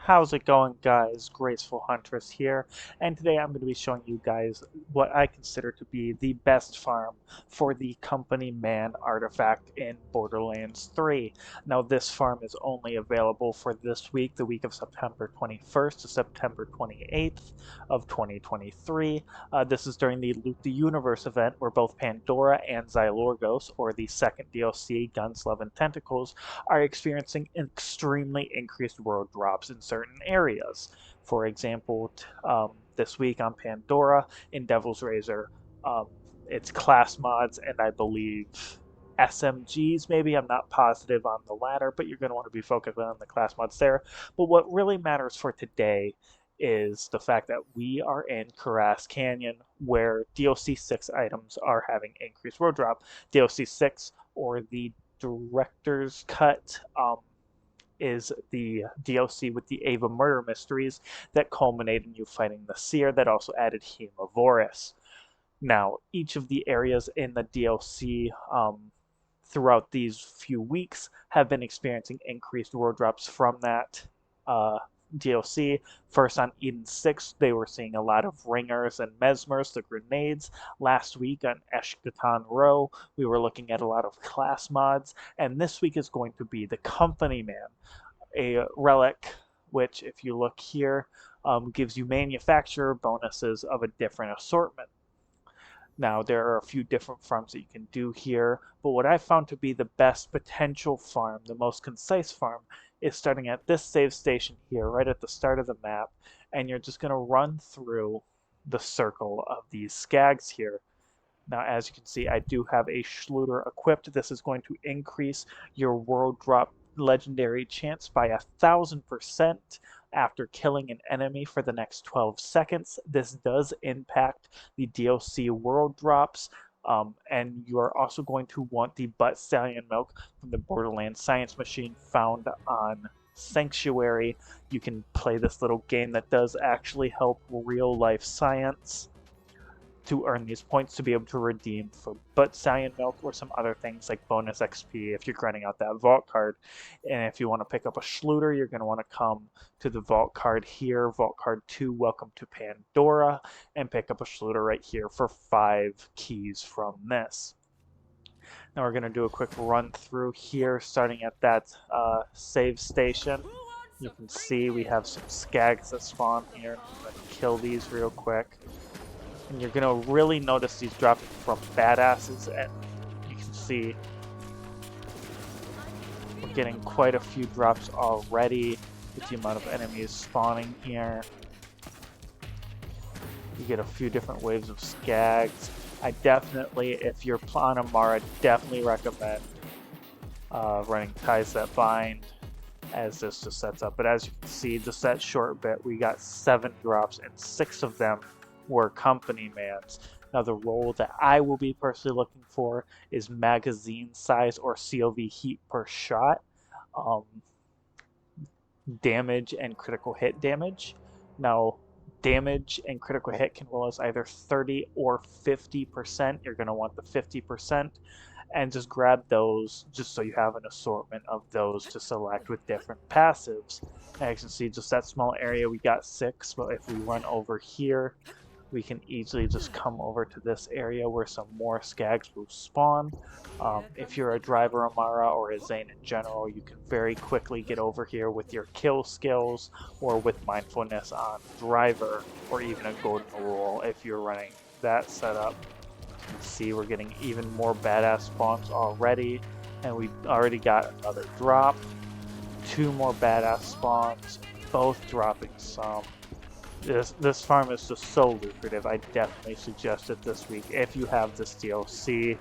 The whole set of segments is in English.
How's it going, guys? Graceful Huntress here, and today I'm going to be showing you guys what I consider to be the best farm for the Company Man artifact in Borderlands 3. Now, this farm is only available for this week, the week of September 21st to September 28th of 2023. This is during the Loot the Universe event, where both Pandora and Xylorgos, or the second DLC, Guns, Love, and Tentacles, are experiencing extremely increased world drops in certain areas. For example, this week on Pandora in Devil's Razor, um, it's class mods and I believe SMGs, maybe. I'm not positive on the latter, but you're going to want to be focused on the class mods there. But what really matters for today is the fact that we are in Karas Canyon, where DLC 6 items are having increased world drop. DLC 6, or the director's cut, is the DLC with the Ava murder mysteries that culminate in you fighting the Seer, that also added Hemovoris. Now, each of the areas in the DLC throughout these few weeks have been experiencing increased world drops from that uh, DLC. First, on Eden 6, they were seeing a lot of ringers and mesmers, the grenades. Last week on Eshkatan Row, we were looking at a lot of class mods. And this week is going to be the Company Man, a relic which, if you look here, gives you manufacturer bonuses of a different assortment. Now, there are a few different farms that you can do here, but what I found to be the best potential farm, the most concise farm, is starting at this save station here, right at the start of the map, and you're just going to run through the circle of these skags here. Now, as you can see, I do have a Schluter equipped. This is going to increase your world drop legendary chance by 1,000% after killing an enemy for the next 12 seconds. This does impact the DLC world drops, and you are also going to want the Butt Stallion Milk from the Borderlands Science Machine found on Sanctuary. You can play this little game that does actually help real life science to earn these points to be able to redeem for Butt Stallion Milk or some other things like bonus XP if you're grinding out that vault card. And if you want to pick up a Schluter, you're going to want to come to the vault card here, vault card 2, welcome to Pandora, and pick up a Schluter right here for 5 keys from this. Now we're going to do a quick run through here, starting at that save station. You can see we have some skags that spawn here. I'm going to kill these real quick. And you're going to really notice these dropping from badasses, and you can see we're getting quite a few drops already with the amount of enemies spawning here. You get a few different waves of skags. I definitely, if you're on Amara, definitely recommend running Ties That Bind, as this just sets up. But as you can see, just that short bit, we got 7 drops, and 6 of them were Company Mans. Now, the role that I will be personally looking for is magazine size or COV heat per shot, damage and critical hit damage. Now, damage and critical hit can roll as either 30 or 50%. You're going to want the 50%. And just grab those just so you have an assortment of those to select with different passives. As you can see, just that small area, we got 6, but if we run over here, we can easily just come over to this area where some more skags will spawn. If you're a driver Amara or a Zane in general, you can very quickly get over here with your kill skills or with mindfulness on driver, or even a golden rule if you're running that setup. You can see we're getting even more badass spawns already, and we already got another drop. 2 more badass spawns, both dropping some. This farm is just so lucrative. I definitely suggest it this week. If you have this DLC,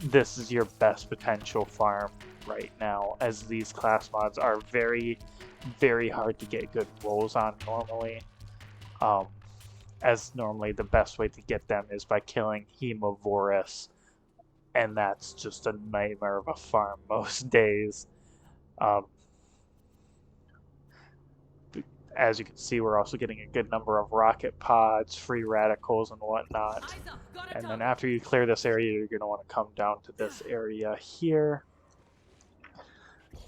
this is your best potential farm right now, as these class mods are very, very hard to get good rolls on normally. As normally the best way to get them is by killing Hemovoris, and that's just a nightmare of a farm most days. As you can see, we're also getting a good number of rocket pods, free radicals, and whatnot. And then after you clear this area, you're going to want to come down to this area here.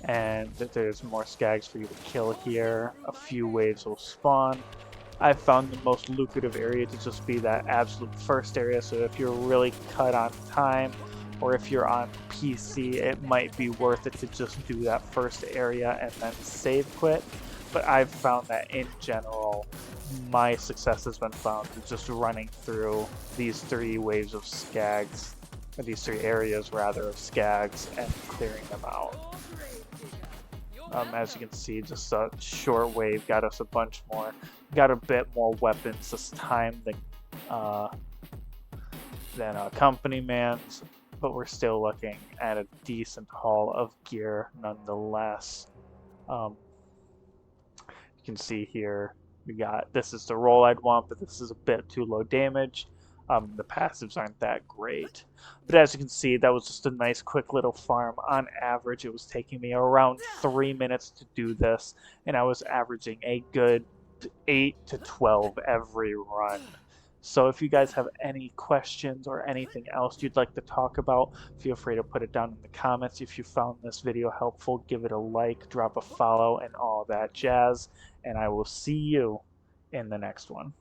and there's more skags for you to kill here. A few waves will spawn. I've found the most lucrative area to just be that absolute first area, so if you're really cut on time, or if you're on PC, it might be worth it to just do that first area and then save quit. But I've found that in general, my success has been found to just running through these 3 waves of skags, or these 3 areas rather of skags, and clearing them out. As you can see, just a short wave got us a bunch more, got a bit more weapons this time than Company Man's, but we're still looking at a decent haul of gear nonetheless. You can see here we got, this is the roll I'd want, but this is a bit too low damage. The passives aren't that great. But as you can see, that was just a nice quick little farm. On average, it was taking me around 3 minutes to do this, and I was averaging a good 8 to 12 every run. So if you guys have any questions or anything else you'd like to talk about, feel free to put it down in the comments. If you found this video helpful, give it a like, drop a follow, and all that jazz. And I will see you in the next one.